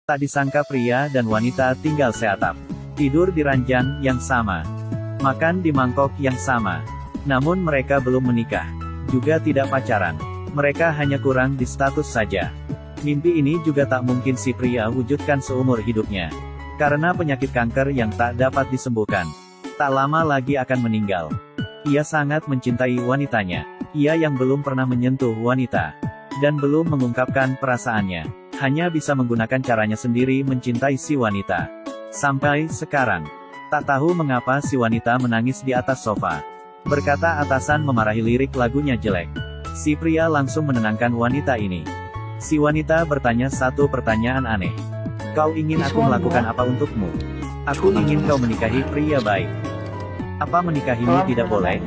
Tak disangka pria dan wanita tinggal seatap. Tidur di ranjang yang sama. Makan di mangkok yang sama. Namun mereka belum menikah. Juga tidak pacaran. Mereka hanya kurang di status saja. Mimpi ini juga tak mungkin si pria wujudkan seumur hidupnya. Karena penyakit kanker yang tak dapat disembuhkan. Tak lama lagi akan meninggal. Ia sangat mencintai wanitanya. Ia yang belum pernah menyentuh wanita. Dan belum mengungkapkan perasaannya. Hanya bisa menggunakan caranya sendiri mencintai si wanita. Sampai sekarang. Tak tahu mengapa si wanita menangis di atas sofa. Berkata atasan memarahi lirik lagunya jelek. Si pria langsung menenangkan wanita ini. Si wanita bertanya satu pertanyaan aneh. Kau ingin aku melakukan apa untukmu? Aku ingin kau menikahi pria baik. Apa menikahimu tidak boleh?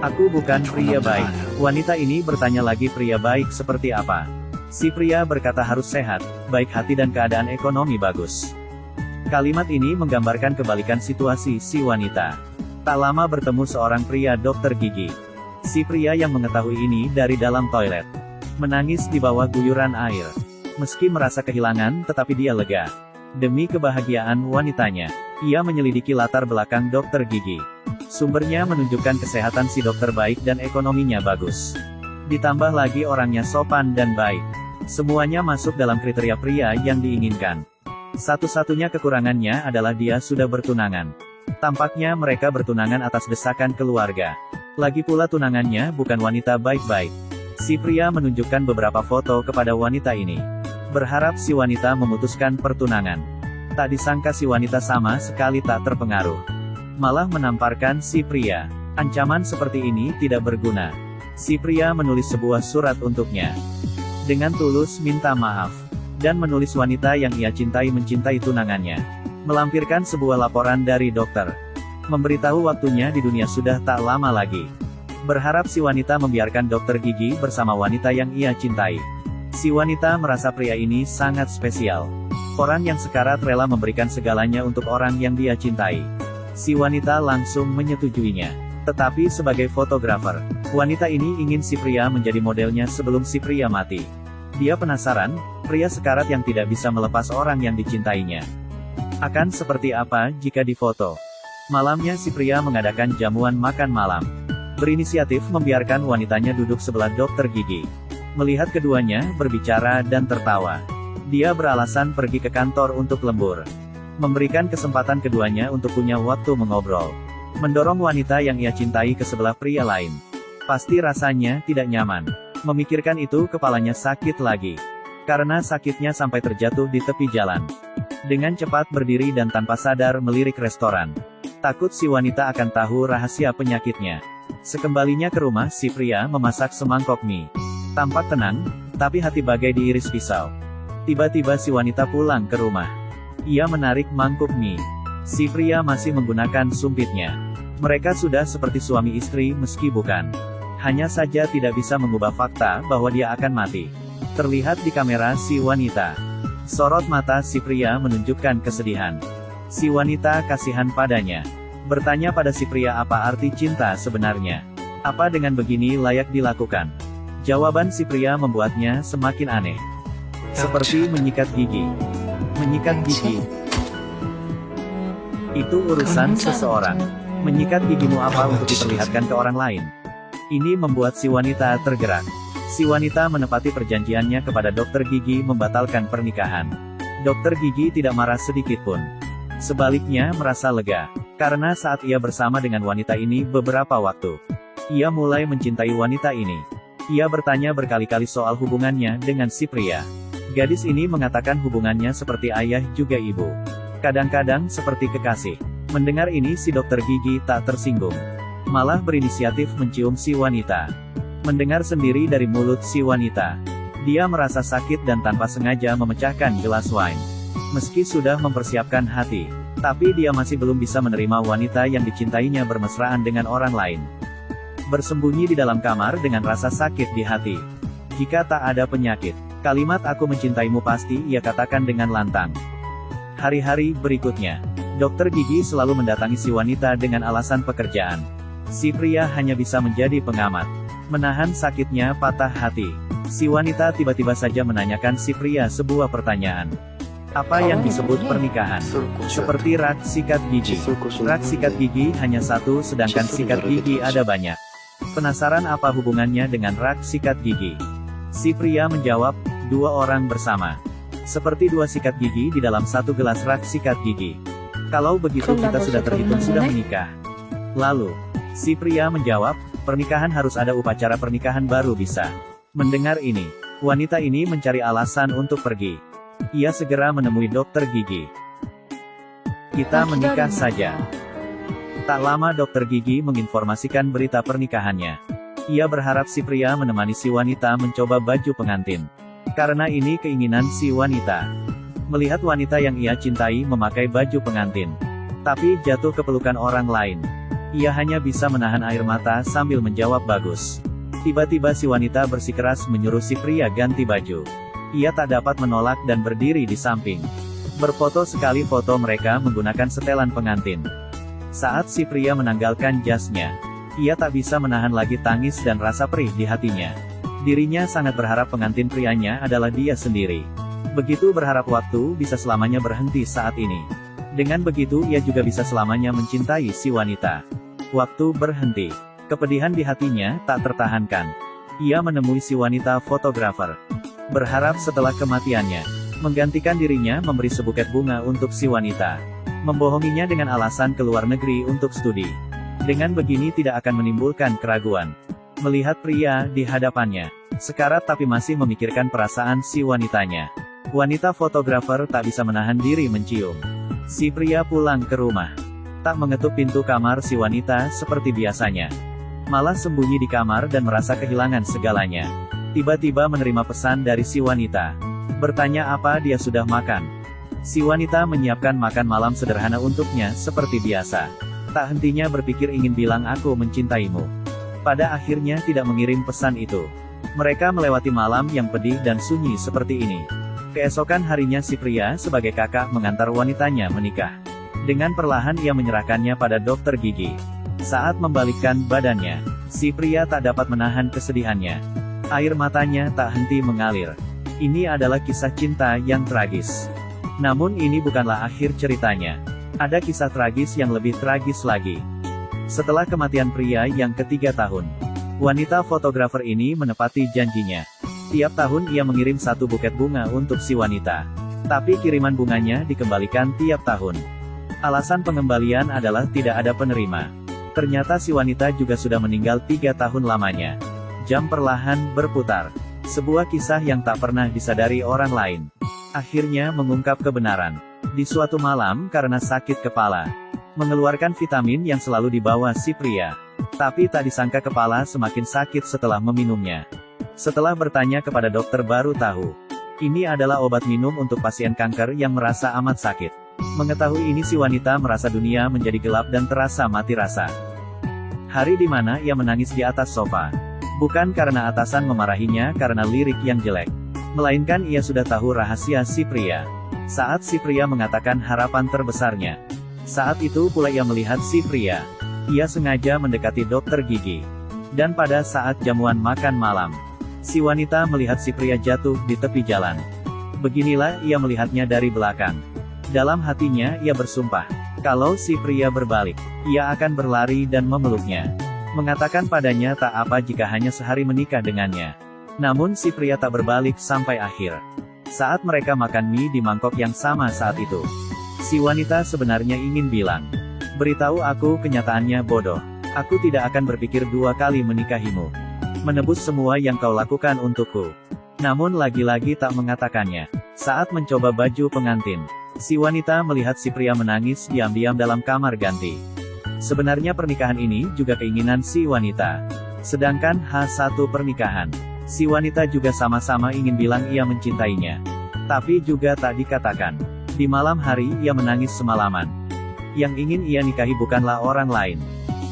Aku bukan pria baik. Wanita ini bertanya lagi pria baik seperti apa? Si pria berkata harus sehat, baik hati dan keadaan ekonomi bagus. Kalimat ini menggambarkan kebalikan situasi si wanita. Tak lama bertemu seorang pria dokter gigi. Si pria yang mengetahui ini dari dalam toilet. Menangis di bawah guyuran air. Meski merasa kehilangan, tetapi dia lega. Demi kebahagiaan wanitanya, ia menyelidiki latar belakang dokter gigi. Sumbernya menunjukkan kesehatan si dokter baik dan ekonominya bagus. Ditambah lagi orangnya sopan dan baik. Semuanya masuk dalam kriteria pria yang diinginkan. Satu-satunya kekurangannya adalah dia sudah bertunangan. Tampaknya mereka bertunangan atas desakan keluarga. Lagi pula tunangannya bukan wanita baik-baik. Si pria menunjukkan beberapa foto kepada wanita ini. Berharap si wanita memutuskan pertunangan. Tak disangka si wanita sama sekali tak terpengaruh. Malah menamparkan si pria. Ancaman seperti ini tidak berguna. Si pria menulis sebuah surat untuknya. Dengan tulus minta maaf. Dan menulis wanita yang ia cintai mencintai tunangannya. Melampirkan sebuah laporan dari dokter. Memberitahu waktunya di dunia sudah tak lama lagi. Berharap si wanita membiarkan dokter gigi bersama wanita yang ia cintai. Si wanita merasa pria ini sangat spesial. Orang yang sekarat rela memberikan segalanya untuk orang yang dia cintai. Si wanita langsung menyetujuinya. Tetapi sebagai fotografer, wanita ini ingin si pria menjadi modelnya sebelum si pria mati. Dia penasaran, pria sekarat yang tidak bisa melepas orang yang dicintainya. Akan seperti apa jika difoto? Malamnya si pria mengadakan jamuan makan malam. Berinisiatif membiarkan wanitanya duduk sebelah dokter gigi. Melihat keduanya berbicara dan tertawa. Dia beralasan pergi ke kantor untuk lembur. Memberikan kesempatan keduanya untuk punya waktu mengobrol. Mendorong wanita yang ia cintai ke sebelah pria lain. Pasti rasanya tidak nyaman. Memikirkan itu kepalanya sakit lagi. Karena sakitnya sampai terjatuh di tepi jalan. Dengan cepat berdiri dan tanpa sadar melirik restoran. Takut si wanita akan tahu rahasia penyakitnya. Sekembalinya ke rumah si pria memasak semangkok mie. Tampak tenang, tapi hati bagai diiris pisau. Tiba-tiba si wanita pulang ke rumah. Ia menarik mangkuk mie. Si pria masih menggunakan sumpitnya. Mereka sudah seperti suami istri meski bukan. Hanya saja tidak bisa mengubah fakta bahwa dia akan mati. Terlihat di kamera si wanita. Sorot mata si pria menunjukkan kesedihan. Si wanita kasihan padanya. Bertanya pada si pria apa arti cinta sebenarnya. Apa dengan begini layak dilakukan? Jawaban si pria membuatnya semakin aneh. Seperti menyikat gigi. Menyikat gigi. Itu urusan seseorang. Menyikat gigimu apa untuk diperlihatkan ke orang lain? Ini membuat si wanita tergerak. Si wanita menepati perjanjiannya kepada dokter gigi membatalkan pernikahan. Dokter gigi tidak marah sedikit pun. Sebaliknya merasa lega. Karena saat ia bersama dengan wanita ini beberapa waktu. Ia mulai mencintai wanita ini. Ia bertanya berkali-kali soal hubungannya dengan si pria. Gadis ini mengatakan hubungannya seperti ayah juga ibu. Kadang-kadang seperti kekasih. Mendengar ini si dokter gigi tak tersinggung. Malah berinisiatif mencium si wanita. Mendengar sendiri dari mulut si wanita. Dia merasa sakit dan tanpa sengaja memecahkan gelas wine. Meski sudah mempersiapkan hati, tapi dia masih belum bisa menerima wanita yang dicintainya bermesraan dengan orang lain. Bersembunyi di dalam kamar dengan rasa sakit di hati. Jika tak ada penyakit, kalimat aku mencintaimu pasti ia katakan dengan lantang. Hari-hari berikutnya, dokter gigi selalu mendatangi si wanita dengan alasan pekerjaan. Si pria hanya bisa menjadi pengamat. Menahan sakitnya patah hati. Si wanita tiba-tiba saja menanyakan si pria sebuah pertanyaan. Apa yang disebut pernikahan? Seperti rak sikat gigi. Rak sikat gigi hanya satu sedangkan sikat gigi ada banyak. Penasaran apa hubungannya dengan rak sikat gigi? Si pria menjawab, 2 orang bersama. Seperti 2 sikat gigi di dalam 1 gelas rak sikat gigi. Kalau begitu kita sudah terhitung sudah menikah. Lalu, si pria menjawab, pernikahan harus ada upacara pernikahan baru bisa. Mendengar ini, wanita ini mencari alasan untuk pergi. Ia segera menemui dokter gigi. Kita menikah saja. Tak lama dokter gigi menginformasikan berita pernikahannya. Ia berharap si pria menemani si wanita mencoba baju pengantin. Karena ini keinginan si wanita. Melihat wanita yang ia cintai memakai baju pengantin. Tapi jatuh ke pelukan orang lain. Ia hanya bisa menahan air mata sambil menjawab bagus. Tiba-tiba si wanita bersikeras menyuruh si pria ganti baju. Ia tak dapat menolak dan berdiri di samping. Berfoto sekali foto mereka menggunakan setelan pengantin. Saat si pria menanggalkan jasnya, ia tak bisa menahan lagi tangis dan rasa perih di hatinya. Dirinya sangat berharap pengantin prianya adalah dia sendiri. Begitu berharap waktu bisa selamanya berhenti saat ini. Dengan begitu ia juga bisa selamanya mencintai si wanita. Waktu berhenti. Kepedihan di hatinya tak tertahankan. Ia menemui si wanita fotografer. Berharap setelah kematiannya, menggantikan dirinya memberi sebuket bunga untuk si wanita. Membohonginya dengan alasan ke luar negeri untuk studi. Dengan begini tidak akan menimbulkan keraguan. Melihat pria di hadapannya, sekarat tapi masih memikirkan perasaan si wanitanya. Wanita fotografer tak bisa menahan diri mencium. Si pria pulang ke rumah. Tak mengetuk pintu kamar si wanita seperti biasanya. Malah sembunyi di kamar dan merasa kehilangan segalanya. Tiba-tiba menerima pesan dari si wanita. Bertanya apa dia sudah makan. Si wanita menyiapkan makan malam sederhana untuknya seperti biasa. Tak hentinya berpikir ingin bilang aku mencintaimu. Pada akhirnya tidak mengirim pesan itu. Mereka melewati malam yang pedih dan sunyi seperti ini. Keesokan harinya si pria sebagai kakak mengantar wanitanya menikah. Dengan perlahan ia menyerahkannya pada dokter gigi. Saat membalikkan badannya, si pria tak dapat menahan kesedihannya. Air matanya tak henti mengalir. Ini adalah kisah cinta yang tragis. Namun ini bukanlah akhir ceritanya. Ada kisah tragis yang lebih tragis lagi. Setelah kematian pria yang ketiga tahun, wanita fotografer ini menepati janjinya. Tiap tahun ia mengirim 1 buket bunga untuk si wanita. Tapi kiriman bunganya dikembalikan tiap tahun. Alasan pengembalian adalah tidak ada penerima. Ternyata si wanita juga sudah meninggal 3 tahun lamanya. Jam perlahan berputar. Sebuah kisah yang tak pernah disadari orang lain. Akhirnya mengungkap kebenaran. Di suatu malam karena sakit kepala, mengeluarkan vitamin yang selalu dibawa si pria. Tapi tak disangka kepala semakin sakit setelah meminumnya. Setelah bertanya kepada dokter baru tahu. Ini adalah obat minum untuk pasien kanker yang merasa amat sakit. Mengetahui ini si wanita merasa dunia menjadi gelap dan terasa mati rasa. Hari di mana ia menangis di atas sofa. Bukan karena atasan memarahinya karena lirik yang jelek. Melainkan ia sudah tahu rahasia si pria. Saat si pria mengatakan harapan terbesarnya. Saat itu pula ia melihat si pria. Ia sengaja mendekati dokter gigi. Dan pada saat jamuan makan malam, si wanita melihat si pria jatuh di tepi jalan. Beginilah ia melihatnya dari belakang. Dalam hatinya ia bersumpah. Kalau si pria berbalik, ia akan berlari dan memeluknya. Mengatakan padanya tak apa jika hanya sehari menikah dengannya. Namun si pria tak berbalik sampai akhir. Saat mereka makan mie di mangkok yang sama saat itu, si wanita sebenarnya ingin bilang, beritahu aku kenyataannya bodoh. Aku tidak akan berpikir 2 kali menikahimu. Menebus semua yang kau lakukan untukku. Namun lagi-lagi tak mengatakannya. Saat mencoba baju pengantin, si wanita melihat si pria menangis diam-diam dalam kamar ganti. Sebenarnya pernikahan ini juga keinginan si wanita. Sedangkan H1 pernikahan, si wanita juga sama-sama ingin bilang ia mencintainya. Tapi juga tak dikatakan. Di malam hari ia menangis semalaman. Yang ingin ia nikahi bukanlah orang lain.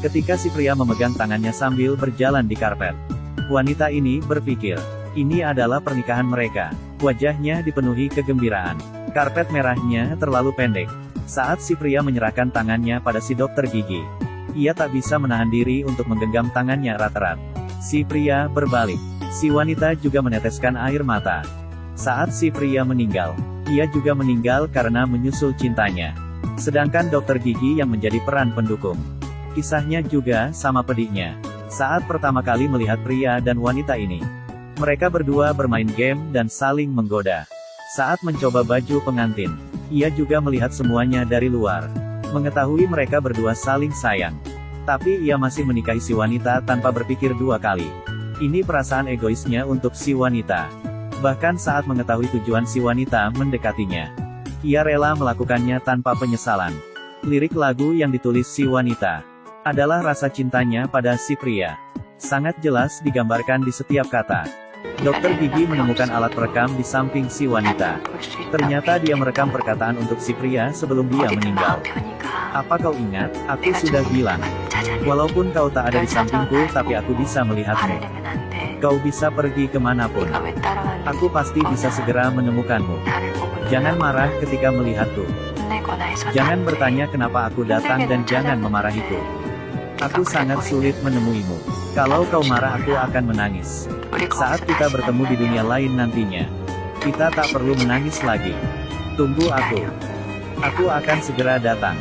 Ketika si pria memegang tangannya sambil berjalan di karpet, wanita ini berpikir, ini adalah pernikahan mereka. Wajahnya dipenuhi kegembiraan. Karpet merahnya terlalu pendek. Saat si pria menyerahkan tangannya pada si dokter gigi, ia tak bisa menahan diri untuk menggenggam tangannya erat-erat. Si pria berbalik. Si wanita juga meneteskan air mata. Saat si pria meninggal, Ia juga meninggal karena menyusul cintanya. Sedangkan dokter gigi yang menjadi peran pendukung. Kisahnya juga sama pedihnya. Saat pertama kali melihat pria dan wanita ini, mereka berdua bermain game dan saling menggoda. Saat mencoba baju pengantin, ia juga melihat semuanya dari luar. Mengetahui mereka berdua saling sayang, tapi ia masih menikahi si wanita tanpa berpikir dua kali. Ini perasaan egoisnya untuk si wanita. Bahkan saat mengetahui tujuan si wanita mendekatinya, ia rela melakukannya tanpa penyesalan. Lirik lagu yang ditulis si wanita adalah rasa cintanya pada si pria. Sangat jelas digambarkan di setiap kata. Dokter gigi menemukan alat perekam di samping si wanita. Ternyata dia merekam perkataan untuk si pria sebelum dia meninggal. Apa kau ingat? Aku sudah bilang. Walaupun kau tak ada di sampingku, tapi aku bisa melihatmu. Kau bisa pergi kemanapun. Aku pasti bisa segera menemukanmu. Jangan marah ketika melihatku. Jangan bertanya kenapa aku datang dan jangan memarahiku. Aku sangat sulit menemuimu. Kalau kau marah aku akan menangis. Saat kita bertemu di dunia lain nantinya, kita tak perlu menangis lagi. Tunggu aku. Aku akan segera datang.